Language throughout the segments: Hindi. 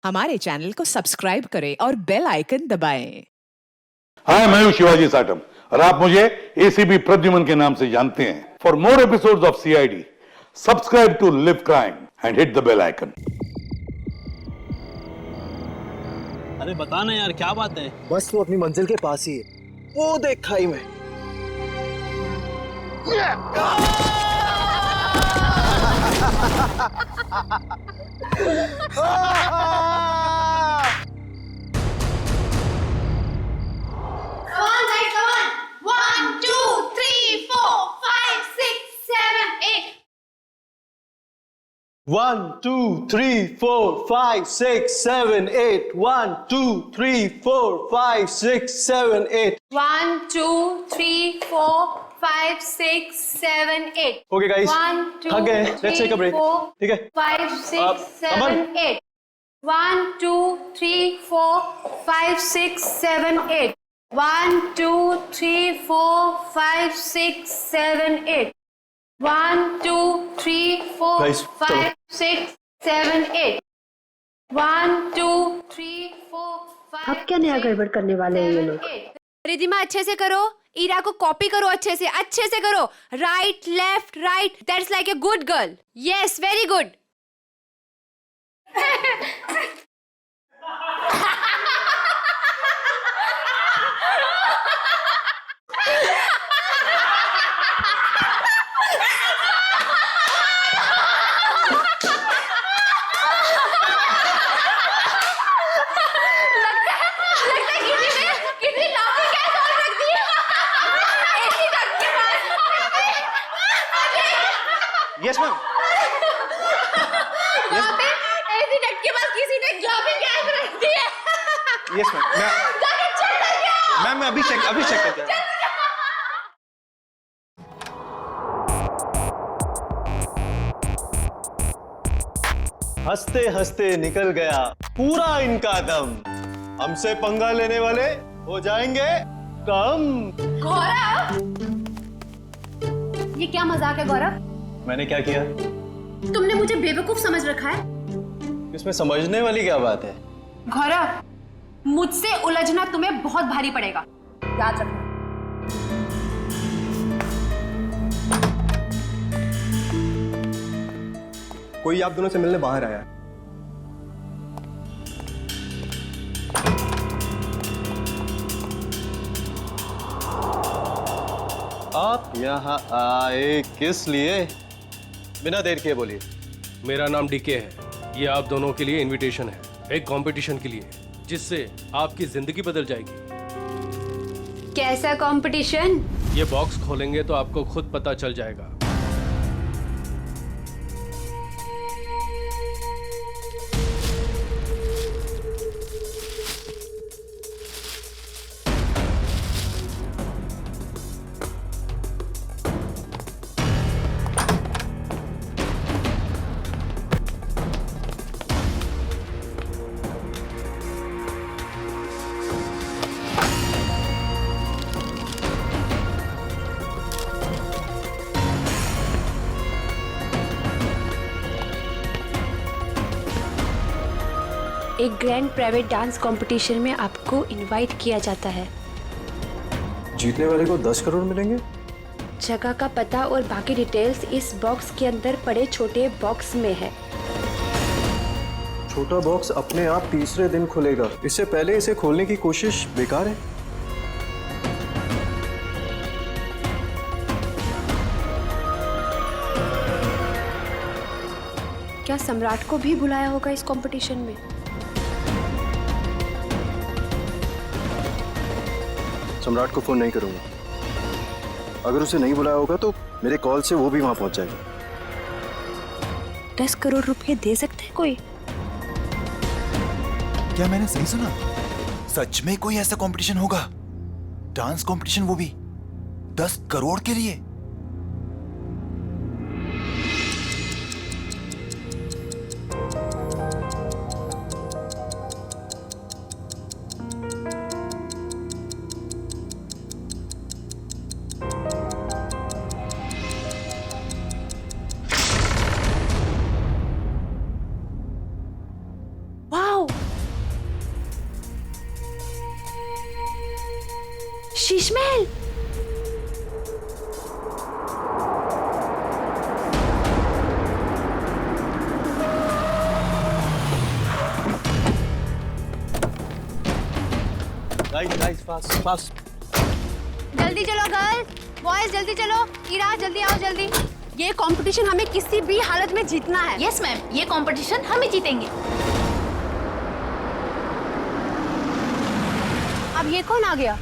हमारे चैनल को सब्सक्राइब करें और बेल आइकन दबाएं। हाय, मैं हूं शिवाजी साटम और आप मुझे एसीपी प्रद्युमन के नाम से जानते हैं। For more episodes of CID, subscribe to live crime and hit the bell icon. अरे बता ना यार, क्या बात है? बस वो अपनी मंजिल के पास ही है। वो देख खाई में। Come on, guys, come on. 1, 2, 3, 4, 5, 6, 7, 8. 1, 2, 3, 4, 5, 6, 7, 8. 1, 2, 3, 4, 5, 6, 7, 8. 1, 2, 3, 4, 5, 6, 7, 8. Okay, guys. 1, 2, थक गए। Let's take a break. 4, ठीक है? 5, 6, Aman. 7, 8. 1, 2, 3, 4, 5, 6, 7, 8. 1, 2, 3, 4, 5, 6, 7, 8. 1, 2, 3, 4, Guys, 5, 6, 7, 8. 1, 2, 3, 4, 5. अब क्या नया गड़बड़ करने वाले हैं ये लोग? रिधिमा, अच्छे से करो। ईरा को कॉपी करो, अच्छे से करो। Right, left, right. That's like a good girl. Yes, very good. Yes, ma'am. वहाँ पे ऐसी डट के पास किसी ने ग्लोबिंग गैस रख दी है। Yes, ma'am. जाके चेक करके आओ। मैम मैं अभी चेक करके आता हूँ। हंसते हंसते निकल गया पूरा इनका दम। हमसे पंगा लेने वाले हो जाएंगे कम। गौरव, ये क्या मजाक है गौरव? मैंने क्या किया? तुमने मुझे बेवकूफ समझ रखा है। इसमें समझने वाली क्या बात है? गौरव, मुझसे उलझना तुम्हें बहुत भारी पड़ेगा, याद रखना। कोई आप दोनों से मिलने बाहर आया है। आप यहाँ आए किस लिए? बिना देर किए बोलिए। मेरा नाम डीके है। ये आप दोनों के लिए इनविटेशन है, एक कंपटीशन के लिए, जिससे आपकी जिंदगी बदल जाएगी। कैसा कंपटीशन? ये बॉक्स खोलेंगे तो आपको खुद पता चल जाएगा। एक ग्रैंड प्राइवेट डांस कंपटीशन में आपको इनवाइट किया जाता है। जीतने वाले को 10 करोड़ मिलेंगे। जगह का पता और बाकी डिटेल्स इस बॉक्स के अंदर पड़े छोटे बॉक्स में है। छोटा बॉक्स अपने आप तीसरे दिन खुलेगा। इससे पहले इसे खोलने की कोशिश बेकार है। क्या सम्राट को भी बुलाया होगा इस कंपटीशन में? सम्राट को फोन नहीं करूंगा। अगर उसे नहीं बुलाया होगा तो मेरे कॉल से वो भी वहां पहुंच जाएगा। 10 करोड़ रुपए दे सकते हैं कोई? क्या मैंने सही सुना? सच में कोई ऐसा कंपटीशन होगा? डांस कंपटीशन, वो भी 10 करोड़ के लिए? Wow, Sheesh Mahal. Guys, fast. जल्दी चलो गर्ल्स, बॉयज जल्दी चलो। ईरा जल्दी आओ जल्दी। ये कंपटीशन हमें किसी भी हालत में जीतना है। यस मैम, ये कंपटीशन हम ही जीतेंगे। अब ये कौन आ गया?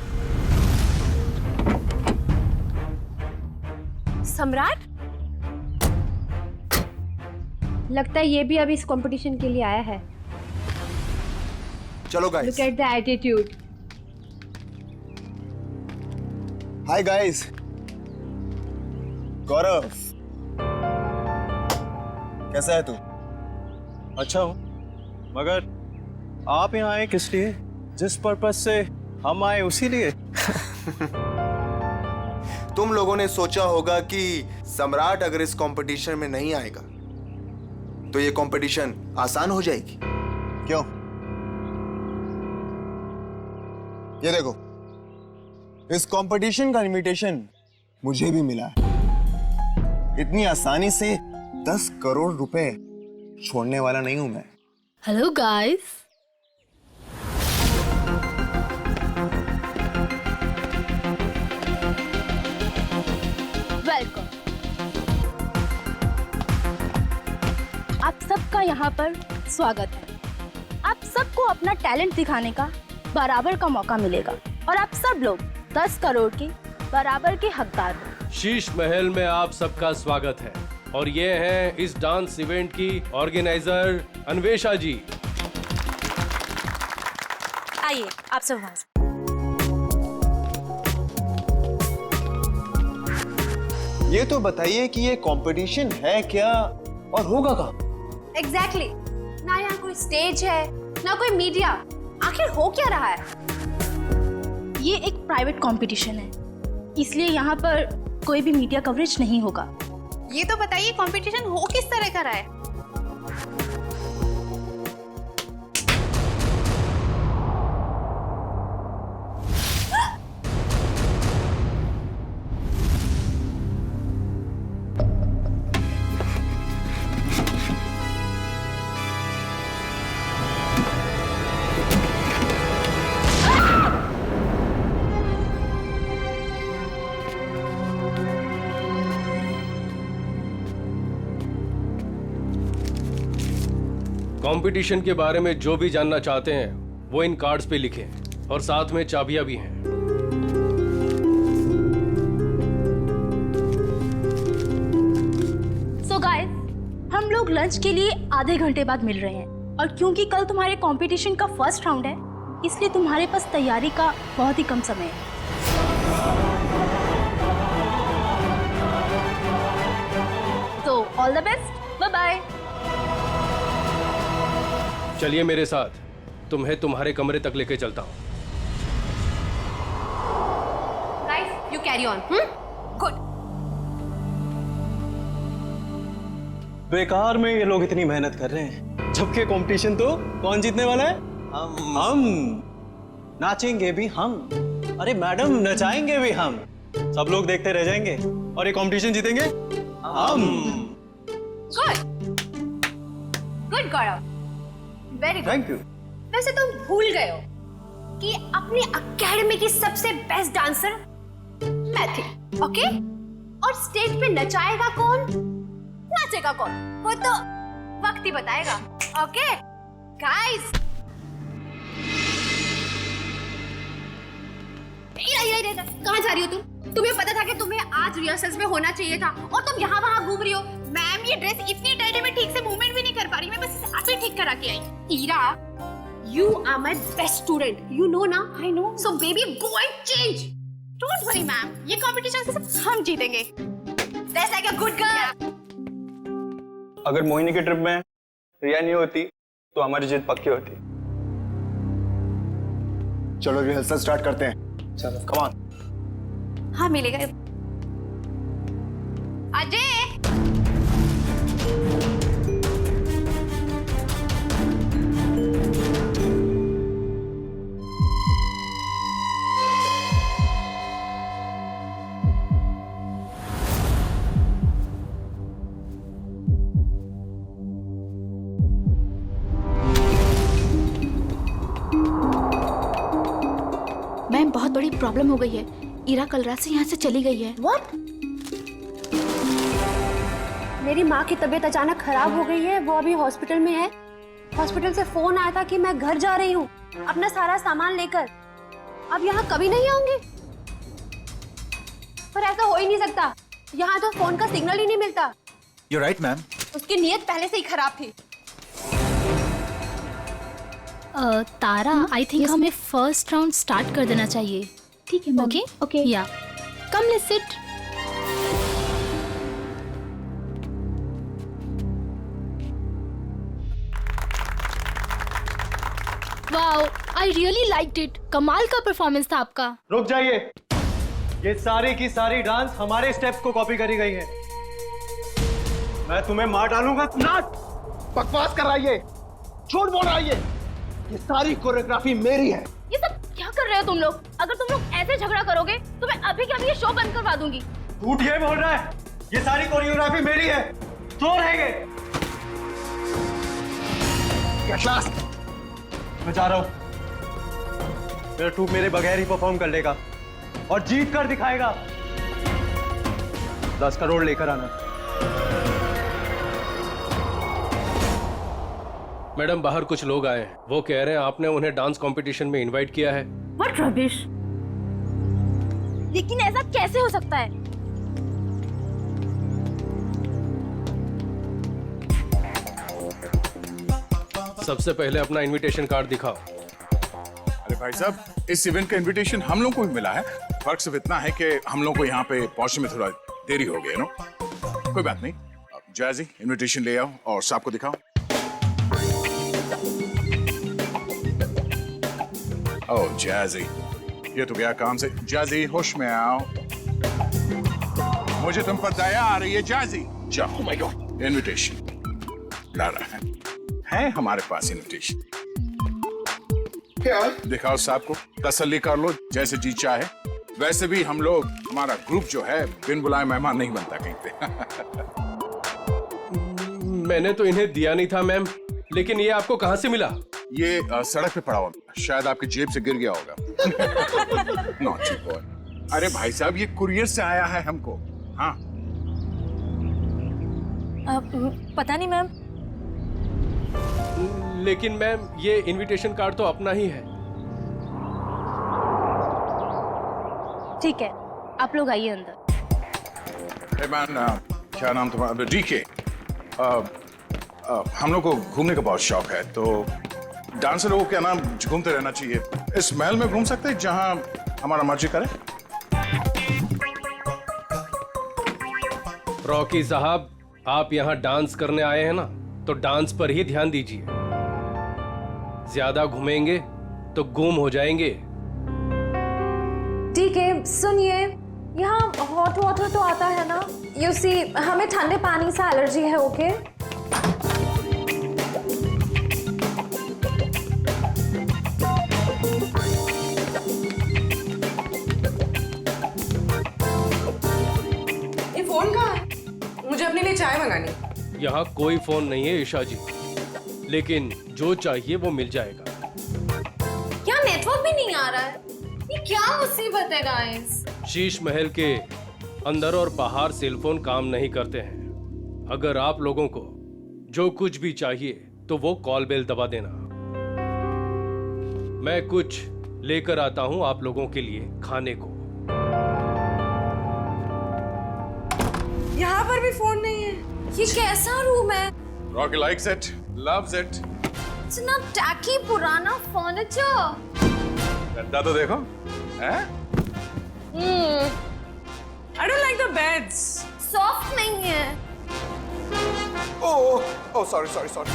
सम्राट? लगता है ये भी अभी इस कंपटीशन के लिए आया है। चलो guys. Look at the attitude. Hi guys. गौरव, कैसा है तू? अच्छा हूँ, मगर आप यहाँ आए किस लिए? जिस पर्पस से हम आए उसी लिए। तुम लोगों ने सोचा होगा कि सम्राट अगर इस कंपटीशन में नहीं आएगा तो ये कंपटीशन आसान हो जाएगी। क्यों? ये देखो, इस कंपटीशन का इनविटेशन मुझे भी मिला है। इतनी आसानी से 10 करोड़ रुपए छोड़ने वाला नहीं हूं मैं। Hello guys. वेलकम। आप सबका यहाँ पर स्वागत है। आप सबको अपना टैलेंट दिखाने का बराबर का मौका मिलेगा और आप सब लोग 10 करोड़ के बराबर के हकदार हो। शीश महल में आप सबका स्वागत है और ये हैं इस डांस इवेंट की ऑर्गेनाइजर अन्वेषा जी। आइए आप सब वहां से। ये तो बताइए कि ये कंपटीशन है क्या और होगा कहाँ? एग्जैक्टली। ना यहाँ कोई स्टेज है, ना कोई मीडिया। आखिर हो क्या रहा है? ये एक प्राइवेट कंपटीशन है, इसलिए यहाँ पर कोई भी मीडिया कवरेज नहीं होगा। ये तो बताइए कंपटीशन हो किस तरह का रहा है? कंपटीशन के बारे में जो भी जानना चाहते हैं वो इन कार्ड्स पे लिखें और साथ में चाबियां भी हैं। सो गाइस, हम लोग लंच के लिए आधे घंटे बाद मिल रहे हैं और क्योंकि कल तुम्हारे कंपटीशन का फर्स्ट राउंड है, इसलिए तुम्हारे पास तैयारी का बहुत ही कम समय है। तो all the best, bye bye. चलिए मेरे साथ, तुम्हें तुम्हारे कमरे तक लेके चलता हूँ। Guys, you carry on. Good. बेकार में ये लोग इतनी मेहनत कर रहे हैं, जबकि कंपटीशन तो कौन जीतने वाला है? हम। नाचेंगे भी हम। अरे मैडम, नचाएंगे भी हम। सब लोग देखते रह जाएंगे और ये कंपटीशन जीतेंगे हम। Good good Gaurav, very good. Thank you. वैसे तुम भूल गए हो कि अपनी एकेडमी की सबसे बेस्ट डांसर मैं थी, ओके? और स्टेज पे नचाएगा कौन, नाचेगा कौन, वो तो वक्त ही बताएगा। ओके गाइस, कहाँ जा रही हो तुम? तुम्हें पता था कि तुम्हें आज रिहर्सल्स में होना चाहिए था और तुम यहाँ वहाँ घूम रही हो। मैम, ये ड्रेस इतनी टाइट है, मैं ठीक से मूवमेंट भी नहीं कर पा रही। मैं बस इसे अभी ठीक करा के आई। Ira, you are my best student. You know ना? I know. So baby, go and change. Don't worry, ma'am. ये competition से हम जीतेंगे. That's like a good girl. अगर मोहिनी के ट्रिप में रिया नहीं होती तो हमारी जीत पक्की होती। चलो रिहर्सल स्टार्ट करते हैं। चलो, कम ऑन। हाँ, मिलेगा। अजय, बहुत बड़ी प्रॉब्लम हो गई है। ईरा कल रात से यहाँ से चली गई है। What? मेरी माँ की तबीयत अचानक खराब हो गई है, वो अभी हॉस्पिटल में है। हॉस्पिटल से फोन आया था कि मैं घर जा रही हूँ अपना सारा सामान लेकर। अब यहाँ कभी नहीं आऊंगी। पर ऐसा हो ही नहीं सकता, यहाँ तो फोन का सिग्नल ही नहीं मिलता। You're right, ma'am. उसकी नीयत पहले से ही खराब थी। तारा, आई थिंक हमें फर्स्ट राउंड स्टार्ट कर देना चाहिए। ठीक है मैम। Okay okay. या come let's sit. Wow, I really liked it. कमाल का परफॉर्मेंस था आपका। रुक जाइए, ये सारी की सारी डांस हमारे स्टेप्स को कॉपी करी गई है। मैं तुम्हें मार डालूंगा। बकवास कर रहा है ये, झूठ बोल रहा है ये सारी कोरियोग्राफी मेरी है। ये सब क्या कर रहे हो तुम लोग? अगर तुम लोग ऐसे झगड़ा करोगे तो मैं अभी के अभी ये शो बंद करवा दूंगी। झूठ ये बोल रहा है, ये सारी कोरियोग्राफी मेरी है। तो रहेंगे। मैं जा रहा हूं। मेरा ट्रूप मेरे बगैर ही परफॉर्म कर लेगा और जीत कर दिखाएगा। 10 करोड़ लेकर आना। मैडम, बाहर कुछ लोग आए हैं, वो कह रहे हैं आपने उन्हें डांस कंपटीशन में इनवाइट किया है। What rubbish! लेकिन ऐसा कैसे हो सकता है? सबसे पहले अपना इनविटेशन कार्ड दिखाओ। अरे भाई साहब, इस इवेंट का इनविटेशन हम लोग को भी मिला है। फर्क सिर्फ इतना है कि हम लोग को यहाँ पे पहुंचने में थोड़ा देरी हो गई, नो? कोई बात नहीं। जैजी, इनविटेशन ले आओ और साहब को दिखाओ। ओह जैजी, ये तो गया काम से। जैजी, होश में आओ। मुझे तुम पर दया आ रही है जैजी। जाओ। माय गॉड, इनविटेशन ला रहा है हमारे पास इनविटेशन। क्या दिखाओ साहब को, तसल्ली कर लो। जैसे जी चाहे। वैसे भी हम लोग, हमारा ग्रुप जो है, बिन बुलाए मेहमान नहीं बनता कहीं पे। मैंने तो इन्हें दिया नहीं था मैम, लेकिन ये आपको कहाँ से मिला? ये सड़क पे पड़ा हुआ, शायद आपकी जेब से गिर गया होगा। Naughty boy. अरे भाई साहब, ये कुरियर से आया है हमको। हाँ, पता नहीं मैम। लेकिन मैम, ये इनविटेशन कार्ड तो अपना ही है। ठीक है, आप लोग आइए अंदर। हे मैन, क्या नाम तुम्हारा? डीके। हम लोग को घूमने का बहुत शौक है, तो डांसर लोगों के नाम घूमते रहना चाहिए। इस महल में घूम सकते हैं जहां हमारा मर्जी करे। रॉकी साहब, आप यहाँ डांस करने आए हैं ना, तो डांस पर ही ध्यान दीजिए। ज्यादा घूमेंगे तो गुम हो जाएंगे। ठीक है, सुनिए, यहाँ हॉट वाटर तो आता है ना? यू सी, हमें ठंडे पानी से एलर्जी है। ओके? ये फोन कहाँ है? मुझे अपने लिए चाय मंगानी। यहाँ कोई फोन नहीं है ईशा जी, लेकिन जो चाहिए वो मिल जाएगा। क्या नेटवर्क भी नहीं आ रहा है? ये क्या मुसीबत है गाइस? शीश महल के अंदर और बाहर सेलफोन काम नहीं करते हैं। अगर आप लोगों को जो कुछ भी चाहिए तो वो कॉल बेल दबा देना। मैं कुछ लेकर आता हूं आप लोगों के लिए खाने को। यहाँ पर भी फोन नहीं है। ये कैसा रूम है? Rocky likes it, loves it. इतना टैकी पुराना फर्नीचर। गद्दा तो देखो, हैं? I don't like the beds. Soft नहीं है। Oh sorry.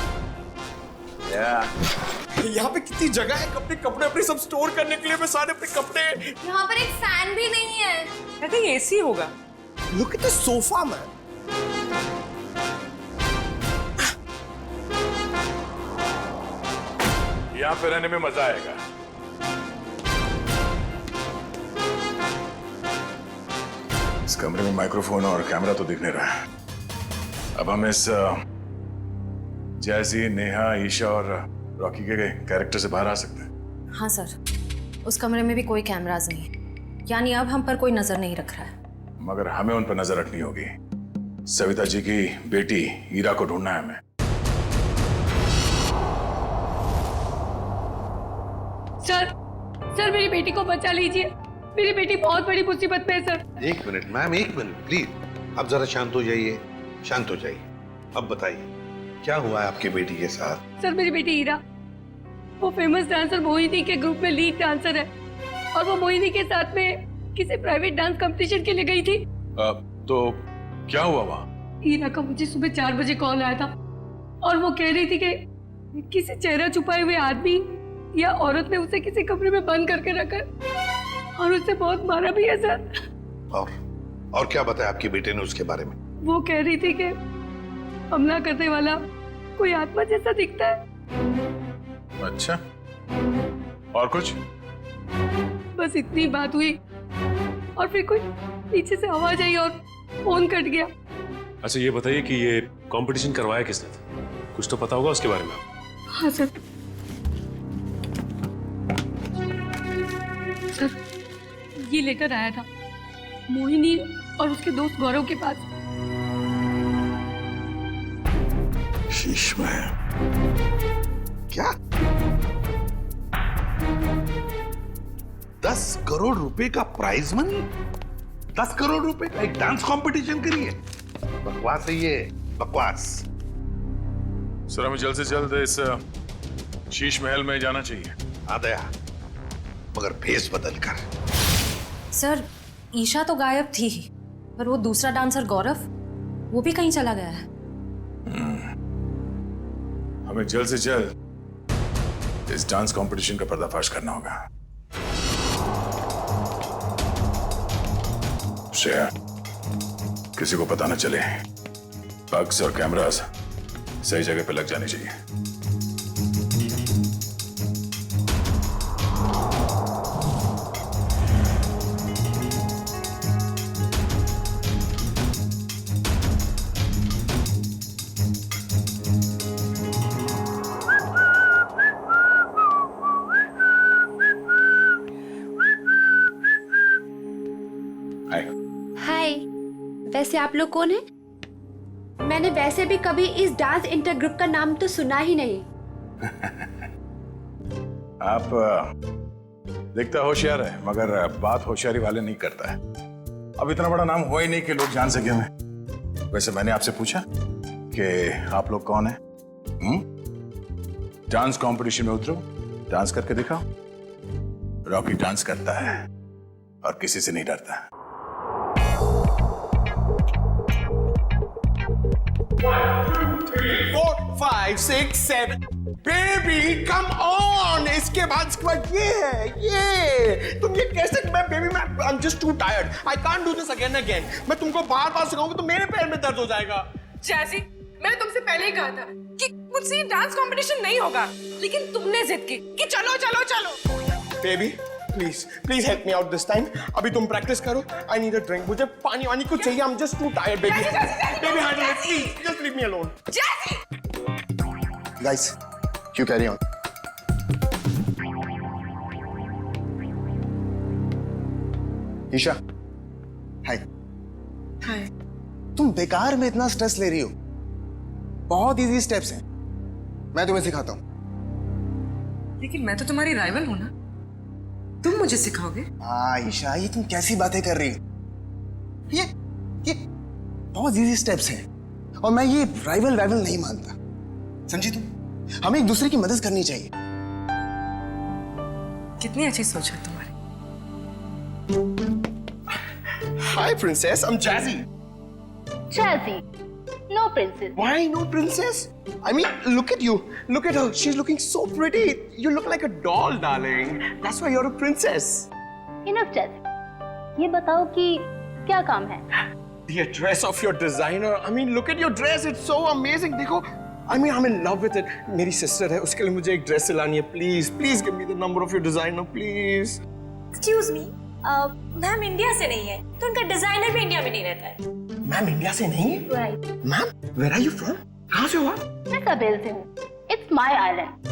यहाँ पे कितनी जगह है अपने कपड़े अपने सब स्टोर करने के लिए। मैं सारे अपने कपड़े। यहाँ पर एक फैन भी नहीं है। I think AC होगा। Look at the sofa, man. यहाँ पे रहने में मजा आएगा। इस कमरे में माइक्रोफोन और कैमरा तो दिख नहीं रहा है। अब हम इस जैसी, नेहा, ईशा और रॉकी के कैरेक्टर से बाहर आ सकते हैं। हाँ सर, उस कमरे में भी कोई कैमरास नहीं है, यानी अब हम पर कोई नजर नहीं रख रहा है। मगर हमें उन पर नजर रखनी होगी। सविता जी की बेटी ईरा को ढूंढना है हमें। सर मेरी बेटी को बचा लीजिए, मेरी बेटी बहुत बड़ी मुसीबत में है सर। एक मिनट मैम, एक मिनट प्लीज। अब जरा शांत हो जाइए, शांत हो जाइए। अब बताइए क्या हुआ है आपकी बेटी के साथ? सर मेरी बेटी ईरा, वो फेमस डांसर मोहिनी के ग्रुप में लीड डांसर है और वो मोहिनी के साथ में किसी प्राइवेट डांस कंपटीशन के लिए गई थी। तो क्या हुआ वहाँ? ईरा का मुझे सुबह 4 बजे कॉल आया था और वो कह रही थी कि किसी चेहरा छुपाए हुए आदमी या औरत ने उसे किसी कमरे में बंद करके रखा और उसे बहुत मारा भी है सर। और क्या बताया आपकी बेटे ने उसके बारे में? वो कह रही थी कि हमला करने वाला कोई आत्मा जैसा दिखता है। अच्छा, और कुछ? बस इतनी बात हुई और फिर कोई पीछे से आवाज आई और फोन कट गया। अच्छा ये बताइए कि ये कंपटीशन करवाया किसने था? कुछ तो पता होगा उसके बारे में? हाँ सर, ये लेटर आया था मोहिनी और उसके दोस्त गौरव के पास। शीश में क्या 10 करोड़ रुपए का प्राइज मनी? 10 करोड़ रुपए का एक डांस कंपटीशन के लिए? बकवास है ये, बकवास। सर हमें जल्द से जल्द इस शीश महल में जाना चाहिए। आ गया, मगर भेष बदल कर। सर ईशा तो गायब थी ही, पर वो दूसरा डांसर गौरव, वो भी कहीं चला गया है। हमें जल्द से जल्द इस डांस कंपटीशन का पर्दाफाश करना होगा। श्रेया, किसी को पता न चले, बग्स और कैमरास सही जगह पे लग जाने चाहिए। हाय, वैसे आप लोग कौन हैं? मैंने वैसे भी कभी इस डांस इंटर ग्रुप का नाम तो सुना ही नहीं। आप दिखता होशियार है, मगर बात होशियारी वाले नहीं करता है। अब इतना बड़ा नाम हुआ ही नहीं कि लोग जान सके हमें। वैसे मैंने आपसे पूछा कि आप लोग कौन हैं? डांस कंपटीशन में उतरो, डांस करके दिखाओ। रॉकी डांस करता है और किसी से नहीं डरता। 1 2 3 4 5 6 7 बेबी कम ऑन। इसके बाद ये है, ये तुम ये कैसे? मैं बेबी मैं आई am just too tired, I can't do this again and again. मैं तुमको बार बार सिखाऊंगा तो मेरे पैर में दर्द हो जाएगा। जैसी मैंने तुमसे पहले ही कहा था कि मुझसे ये डांस कंपटीशन नहीं होगा, लेकिन तुमने जिद की कि चलो चलो चलो। Baby please please help me out this time. अभी तुम प्रैक्टिस करो, आई नीड अ ड्रिंक। मुझे पानी वानी कुछ चाहिए, I am just too tired baby. Baby handle it please, just leave me alone. Guys you carry on. Isha hi. Hi. तुम बेकार में इतना स्ट्रेस ले रही हो। बहुत इजी स्टेप्स हैं, मैं तुम्हें सिखाता हूं। लेकिन मैं तो तुम्हारी राइवल हूं ना, तुम मुझे सिखाओगे? हाँ ईशा, ये तुम कैसी बातें कर रही हो? ये बहुत इजी स्टेप्स हैं और मैं ये राइवल नहीं मानता, समझी तुम? हमें एक दूसरे की मदद करनी चाहिए। कितनी अच्छी सोच है तुम्हारी। Hi princess, I am Jazzy. Jazzy, no princess. Why no princess? I mean, look at you. Look at her. She's looking so pretty. You look like a doll, darling. That's why you're a princess. Enough, Jazzy. ये बताओ कि क्या काम है? The dress of your designer. I mean, look at your dress. It's so amazing. देखो, I mean, I'm in love with it. मेरी sister है, उसके लिए मुझे एक dress सिलानी है. Please, please give me the number of your designer, please. Excuse me, ma'am India से नहीं है, तो उनका डिजाइनर भी इंडिया में नहीं रहता है। मैम इंडिया से नहीं है? Right. Ma'am, where are you from? कहाँ से हो आप? मैं कबेल से हूँ। It's my island.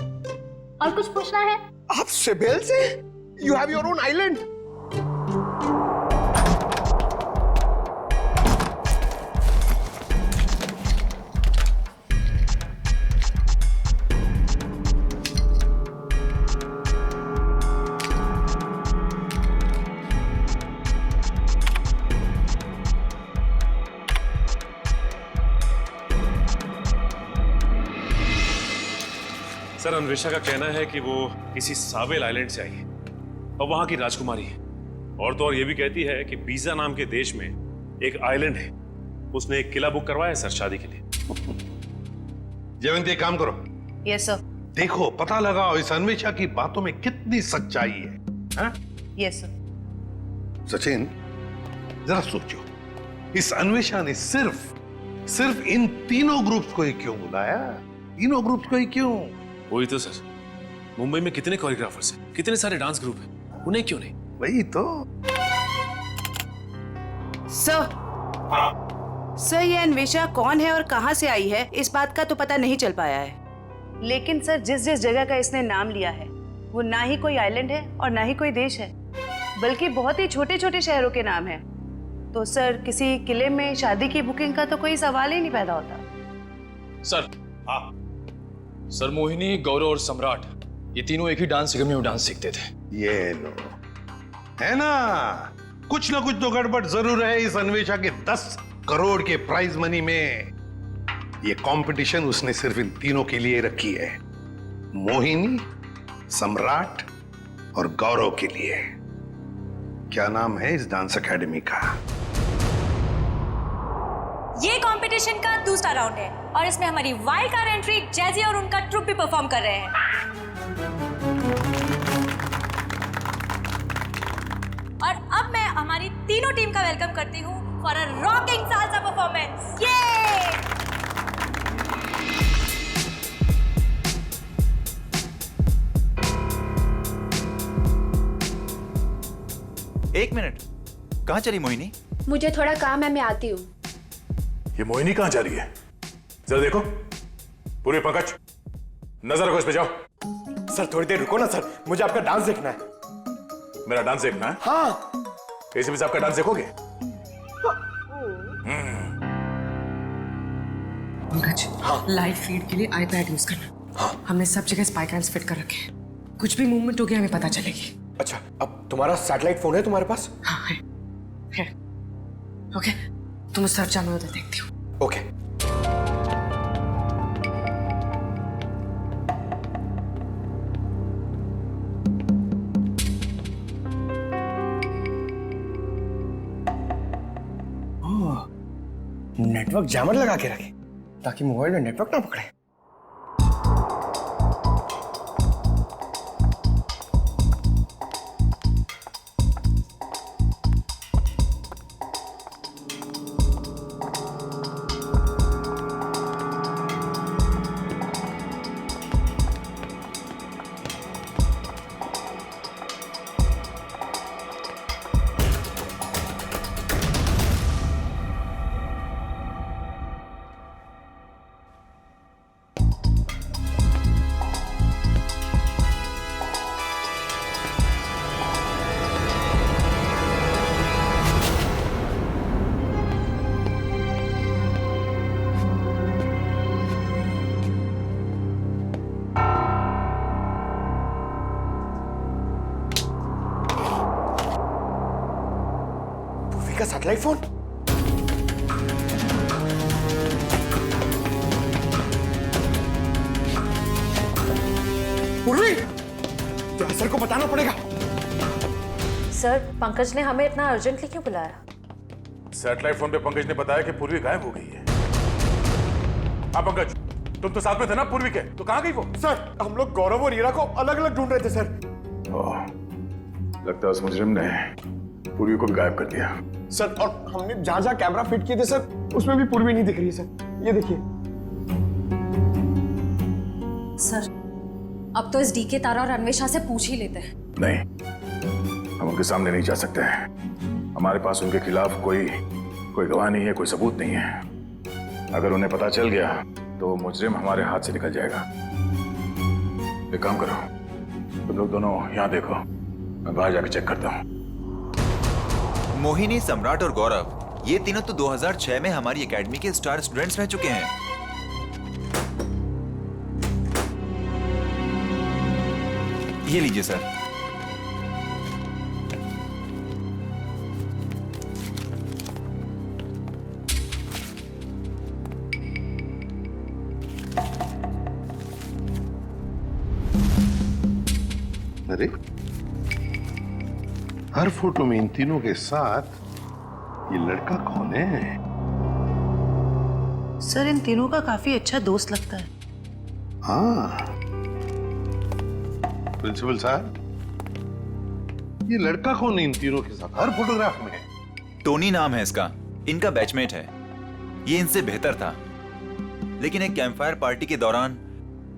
और कुछ पूछना है? आप सिबेल से? You have your own island. Sir, Anvesha का कहना है कि वो किसी सावेल आइलैंड से आई है और वहां की राजकुमारी है। और तो और ये भी कहती है कि बीजा नाम के देश में एक आइलैंड है, उसने एक किला बुक करवाया है सर शादी के लिए। जयवंती, एक काम करो। Yes sir. देखो, पता लगाओ इस अन्वेषा की बातों में कितनी सच्चाई है। हाँ? Yes sir. सचिन, जरा सोचो, इस अन्वेषा ने सिर्फ इन तीनों ग्रुप्स को ही क्यों बुलाया? तीनों ग्रुप्स को ही क्यों? वही तो सर, मुंबई में कितने कोरियोग्राफर्स हैं, कितने सारे डांस ग्रुप हैं, उन्हें क्यों नहीं? वही तो। सर, ये अन्वेषा कौन है और कहां से आई है, इस बात का तो पता नहीं चल पाया है। लेकिन सर, जिस जिस जगह का इसने नाम लिया है वो ना ही कोई आइलैंड है और ना ही कोई देश है, बल्कि बहुत ही छोटे छोटे शहरों के नाम है। तो सर, किसी किले में शादी की बुकिंग का तो कोई सवाल ही नहीं पैदा होता। सर, हाँ सर, मोहिनी, गौरव और सम्राट, ये तीनों एक ही डांस अकेडमी में डांस सीखते थे। ये लो, है ना, कुछ ना कुछ तो गड़बड़ जरूर है इस अन्वेषा के 10 करोड़ के प्राइज मनी में। ये कंपटीशन उसने सिर्फ इन तीनों के लिए रखी है, मोहिनी, सम्राट और गौरव के लिए। क्या नाम है इस डांस एकेडमी का? ये कंपटीशन का दूसरा राउंड है और इसमें हमारी वाइल्ड कार्ड एंट्री जैजी और उनका ट्रुप भी परफॉर्म कर रहे हैं। और अब मैं हमारी तीनों टीम का वेलकम करती हूँ for a rocking salsa performance. ये एक मिनट, कहाँ चली मोहिनी? मुझे थोड़ा काम है, मैं आती हूँ। ये मोहिनी कहाँ जा रही है? जरा देखो। पूरी पंकज, नजर रखो इस पे, जाओ। सर थोड़ी देर रुको ना सर, मुझे आपका डांस देखना है। मेरा डांस देखना है? हाँ। एसीपी साहब का डांस देखोगे? पंकज, हाँ? लाइव फीड के लिए आईपैड यूज करना। हाँ? हमने सब जगह स्पाई कैम्स फिट कर रखे हैं, कुछ भी मूवमेंट हो गया हमें पता चलेगी। अच्छा, अब तुम्हारा सैटेलाइट फोन है तुम्हारे पास? हाँ है। ओके, तुम उस तरफ जाओ, मैं उधर देखती हूँ। ओके। नेटवर्क जैमर लगा के रखे ताकि मोबाइल में नेटवर्क ना पकड़े। का सैटेलाइट फोन? पूर्वी, तो सर को बताना पड़ेगा। सर, पंकज ने हमें इतना अर्जेंटली क्यों बुलाया? सैटेलाइट फोन पे पंकज ने बताया कि पूर्वी गायब हो गई है। हाँ पंकज, तुम तो साथ में थे ना पूर्वी के, तो कहाँ गई वो? सर, हम लोग गौरव और हीरा को अलग अलग ढूंढ रहे थे सर। लगता है उस मुजरिम ने पूर्वी को भी गायब कर दिया। सर, और हमने जहां जहां कैमरा फिट किए थे सर, उसमें भी पूर्वी नहीं दिख रही है सर। ये देखिए। सर, अब तो इस डीके तारा और अन्वेषा से पूछ ही लेते हैं। नहीं, हम उनके सामने नहीं जा सकते हैं। हमारे पास उनके खिलाफ कोई गवाह नहीं है, कोई सबूत नहीं है। अगर उन्हें पता चल गया तो मुजरिम हमारे हाथ से निकल जाएगा। एक काम करो, तुम लोग दोनों यहाँ देखो, मैं बाहर जाकर चेक करता हूँ। मोहिनी, सम्राट और गौरव, ये तीनों तो 2006 में हमारी एकेडमी के स्टार स्टूडेंट्स रह चुके हैं। ये लीजिए सर। अरे हर फोटो में इन तीनों के साथ ये लड़का कौन है? सर इन तीनों का काफी अच्छा दोस्त लगता है। हाँ, प्रिंसिपल साहब, ये लड़का कौन है इन तीनों के साथ हर फोटोग्राफ में? टोनी नाम है इसका, इनका बैचमेट है। ये इनसे बेहतर था, लेकिन एक कैंपफायर पार्टी के दौरान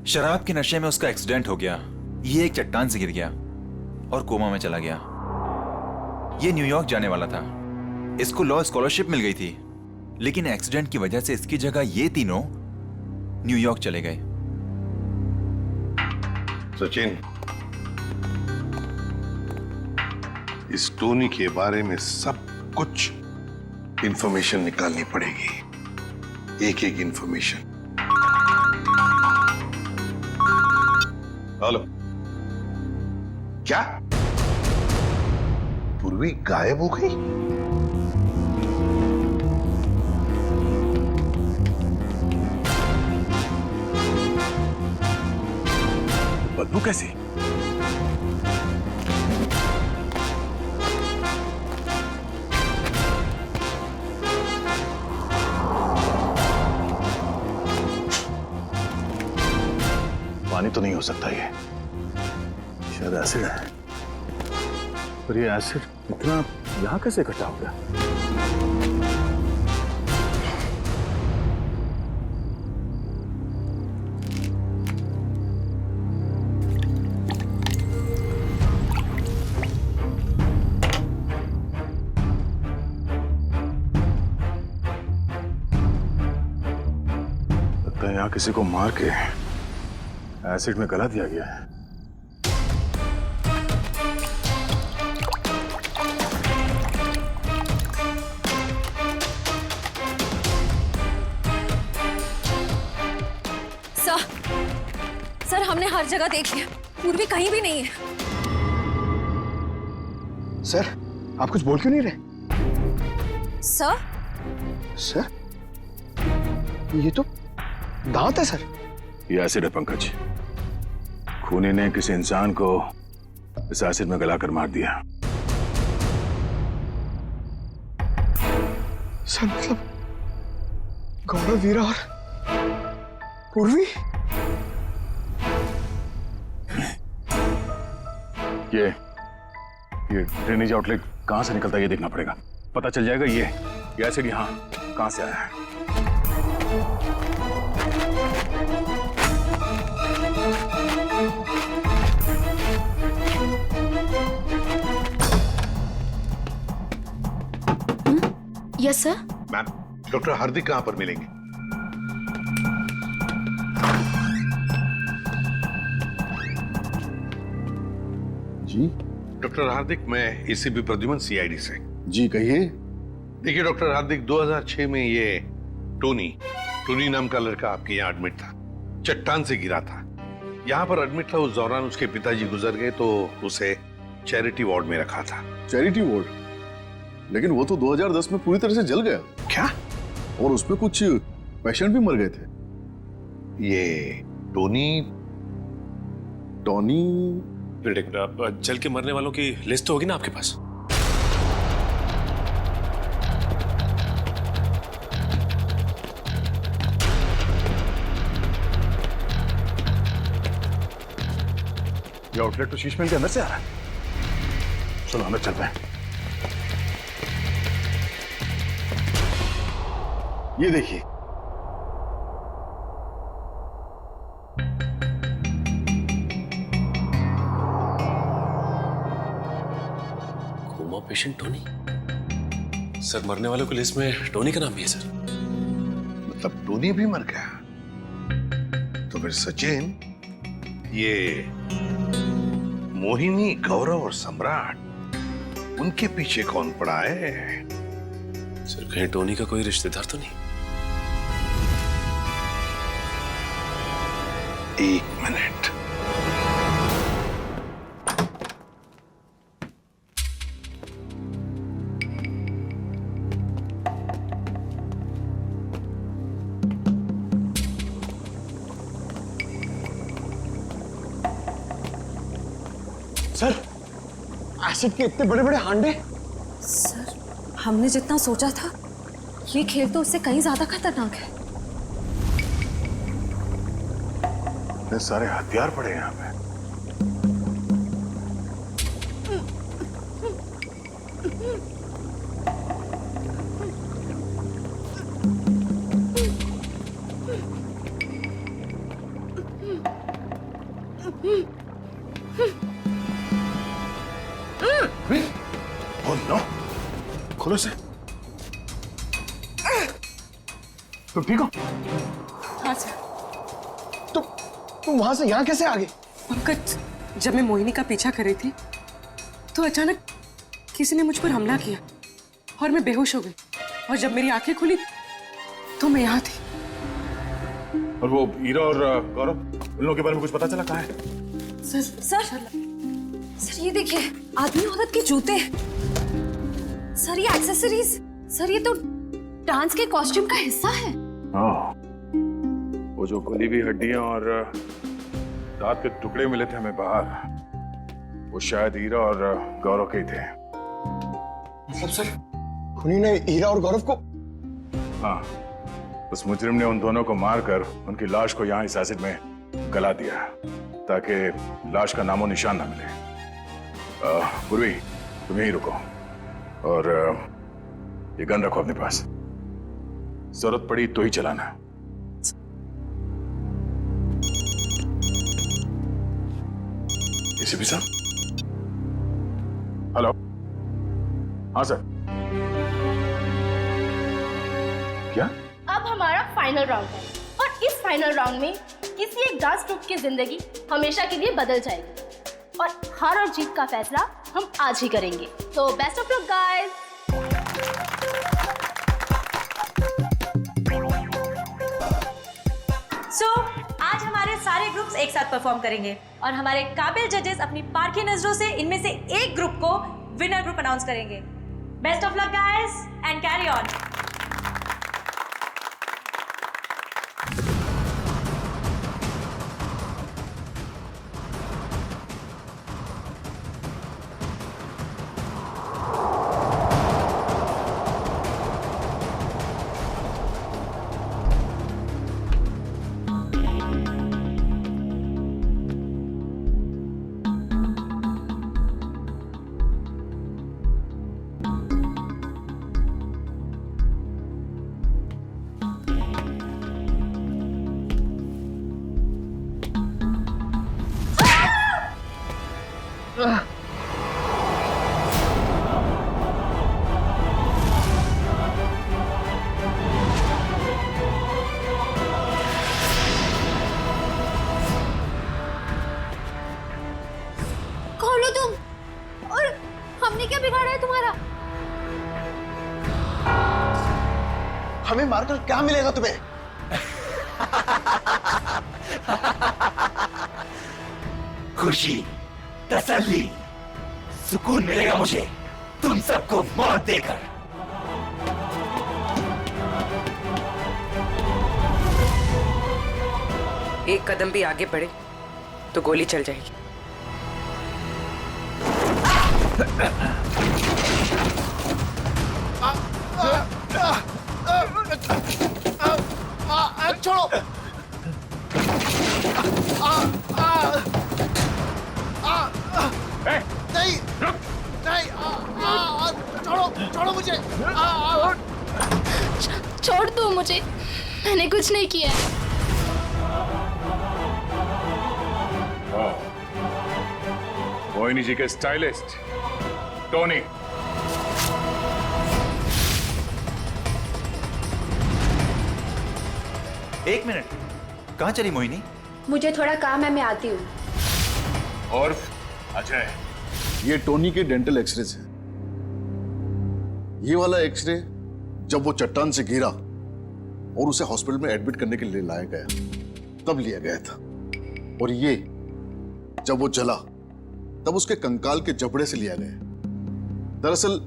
शराब के नशे में उसका एक्सीडेंट हो गया। ये एक चट्टान से गिर गया और कोमा में चला गया। ये न्यूयॉर्क जाने वाला था, इसको लॉ स्कॉलरशिप मिल गई थी, लेकिन एक्सीडेंट की वजह से इसकी जगह ये तीनों न्यूयॉर्क चले गए। सचिन, इस टोनी के बारे में सब कुछ इंफॉर्मेशन निकालनी पड़ेगी, एक एक इंफॉर्मेशन। हेलो, क्या पूर्वी गायब हो गई? बदबू कैसे? पानी तो नहीं हो सकता ये, शायद एसिड है। पर ये एसिड इतना यहां कैसे इकट्ठा हो गया? लगता है यहां किसी को मार के एसिड में गला दिया गया है। सर, हमने हर जगह देख लिया, पूर्वी कहीं भी नहीं है। सर, आप कुछ बोल क्यों नहीं रहे? सर? सर, ये तो दांत है सर। ये एसिड है पंकज। खूनी ने किसी इंसान को इस एसिड में गलाकर मार दिया। सर मतलब गौरव, वीरा और पूर्वी? ये ड्रेनेज आउटलेट कहां से निकलता है ये देखना पड़ेगा। पता चल जाएगा ये एसिड यहां कहां से आया है। Yes sir. मैम, डॉक्टर हार्दिक कहां पर मिलेंगे? जी डॉक्टर हार्दिक, मैं एसीपी प्रद्युमन, सीआईडी से। जी कहिए। देखिए डॉक्टर हार्दिक, 2006 में ये टोनी नाम का लड़का आपके यहाँ एडमिट था, चट्टान से गिरा था। यहाँ पर एडमिट था, उस दौरान उसके पिताजी गुजर गए तो उसे चैरिटी वार्ड में रखा था। Charity ward? लेकिन वो तो 2010 में पूरी तरह से जल गया। क्या? और उसमें कुछ पेशेंट भी मर गए थे। ये टोनी जल के मरने वालों की लिस्ट तो होगी ना आपके पास? ये आउटलेट तो शीशमहल के अंदर से आ रहा है। चलो अंदर चलते हैं। ये देखिए, कोमा पेशेंट टोनी। सर, मरने वालों की लिस्ट में टोनी का नाम भी है सर। मतलब टोनी भी मर गया? तो फिर सचिन, ये मोहिनी, गौरव और सम्राट, उनके पीछे कौन पड़ा है? सर कहीं टोनी का कोई रिश्तेदार तो नहीं? एक मिनट। सर, एसिड के इतने बड़े बड़े हांडे। सर, हमने जितना सोचा था ये खेल तो उससे कहीं ज्यादा खतरनाक है। इतने सारे हथियार पड़े यहाँ पे। Oh no! खोलो से। तुम ठीक हो? हाँ सर। तुम वहां से यहाँ कैसे आ गई? पंकज, जब मैं मोहिनी का पीछा कर रही थी तो अचानक किसी ने मुझ पर हमला किया और मैं बेहोश हो गई। और जब मेरी आंखें खुली तो मैं यहाँ थी। और वो हीरा और गौरव, उन लोगों के बारे में कुछ पता चला? कहाँ है? सर ये देखिए, आदमी औरत के जूते। सर ये एक्सेसरीज। सर ये तो डांस के कॉस्ट्यूम का हिस्सा है। वो जो गली हुई हड्डियां और दांत के टुकड़े मिले थे हमें बाहर, वो शायद हीरा और गौरव के ही थे। मतलब सर, खूनी ने हीरा और गौरव को? हाँ, उस मुजरिम ने उन दोनों को मारकर उनकी लाश को यहाँ इस एसिड में गला दिया ताकि लाश का नामो निशान ना मिले। पूर्वी, तुम यहीं रुको और ये गन रखो अपने पास। जरूरत पड़ी तो ही चलाना। एसीपी साहब? हेलो? हाँ सर। क्या? अब हमारा फाइनल राउंड है और इस फाइनल राउंड में किसी एक डांस ग्रुप की जिंदगी हमेशा के लिए बदल जाएगी और हार और जीत का फैसला हम आज ही करेंगे। तो बेस्ट ऑफ लक गाइस। आज हमारे सारे ग्रुप्स एक साथ परफॉर्म करेंगे और हमारे काबिल जजेस अपनी पारखी नजरों से इनमें से एक ग्रुप को विनर ग्रुप अनाउंस करेंगे। Best of luck guys and carry on. खोलो तुम। और हमने क्या बिगाड़ा है तुम्हारा? हमें मारकर क्या मिलेगा तुम्हें? खुशी, तसल्ली, सुकून मिलेगा मुझे तुम सबको मौत देकर। एक कदम भी आगे बढ़े तो गोली चल जाएगी। छोड़ो। नहीं नहीं, छोड़ो मुझे। छोड़ दो मुझे, मैंने कुछ नहीं किया। मोहिनी जी के स्टाइलिस्ट टोनी। एक मिनट, कहाँ चली मोहिनी? मुझे थोड़ा काम है, मैं आती हूँ। और अजय, ये टोनी के डेंटल एक्सरे है। ये वाला एक्सरे जब वो चट्टान से गिरा और उसे हॉस्पिटल में एडमिट करने के लिए लाया गया तब लिया गया था। और ये जब वो जला तब उसके कंकाल के जबड़े से लिया गया। दरअसल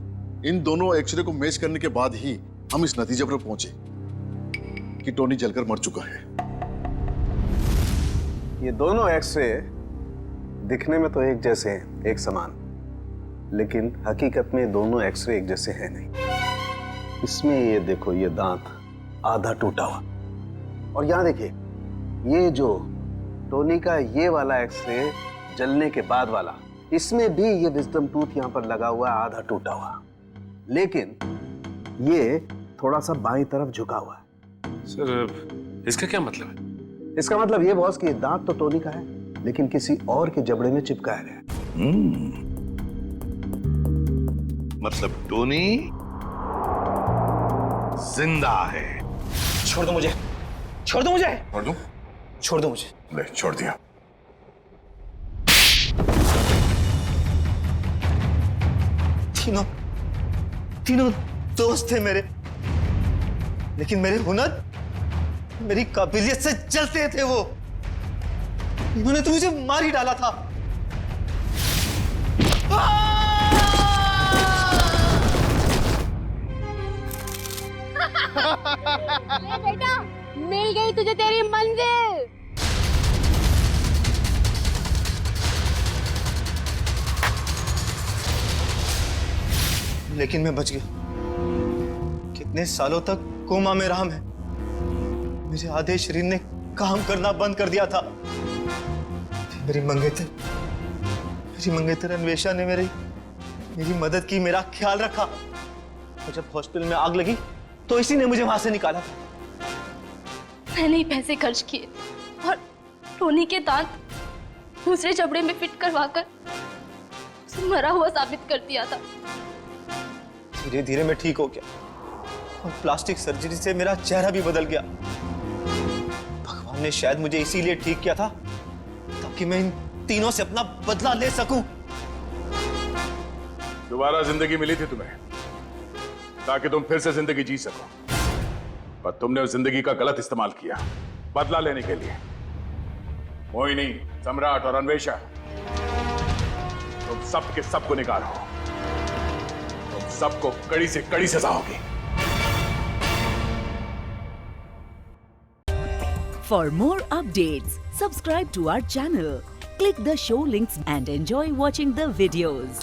इन दोनों एक्सरे को मैच करने के बाद ही हम इस नतीजे पर पहुंचे कि टोनी जलकर मर चुका है। ये दोनों एक्सरे दिखने में तो एक जैसे हैं, एक समान, लेकिन हकीकत में दोनों एक्सरे एक जैसे हैं नहीं। इसमें ये देखो, ये दांत आधा टूटा हुआ, और यहां देखिए ये जो टोनी का ये वाला एक्सरे जलने के बाद वाला, इसमें भी ये विजडम टूथ यहां पर लगा हुआ है, आधा टूटा हुआ, लेकिन ये थोड़ा सा बाईं तरफ झुका हुआ है। सर इसका क्या मतलब है? इसका मतलब ये बॉस कि ये दांत तो टोनी का है, लेकिन किसी और के जबड़े में चिपकाया गया। मतलब टोनी जिंदा है। छोड़ दो मुझे, छोड़ दो मुझे, छोड़ दूं? छोड़ दो मुझे। ले, छोड़ दिया। तीनों दोस्त थे मेरे, लेकिन मेरे हुनर, मेरी काबिलियत से जलते थे वो। इन्होंने तो मुझे मार ही डाला था। ले बेटा, मिल गई तुझे तेरी मंजिल। लेकिन मैं बच गया। कितने सालों तक कोमा में रहा मैं। मेरे आधे शरीर ने काम करना बंद कर दिया था। मेरी मंगेतर अन्वेषा ने मेरी मदद की, मेरा ख्याल रखा। और जब हॉस्पिटल में आग लगी तो इसी ने मुझे वहां से निकाला था। मैंने ही पैसे खर्च किए और टोनी के दांत दूसरे जबड़े में फिट करवाकर उसे मरा हुआ साबित कर दिया था। धीरे धीरे मैं ठीक हो गया और प्लास्टिक सर्जरी से मेरा चेहरा भी बदल गया। भगवान ने शायद मुझे इसीलिए ठीक किया था ताकि मैं इन तीनों से अपना बदला ले सकूं। दोबारा जिंदगी मिली थी तुम्हें ताकि तुम फिर से जिंदगी जी सको, पर तुमने उस जिंदगी का गलत इस्तेमाल किया बदला लेने के लिए। मोहिनी, सम्राट और अन्वेषा, तुम सब के सब गुनहगार हो। तुम सबको कड़ी से कड़ी सजा होगी। For more updates, subscribe to our channel, click the show links and enjoy watching the videos.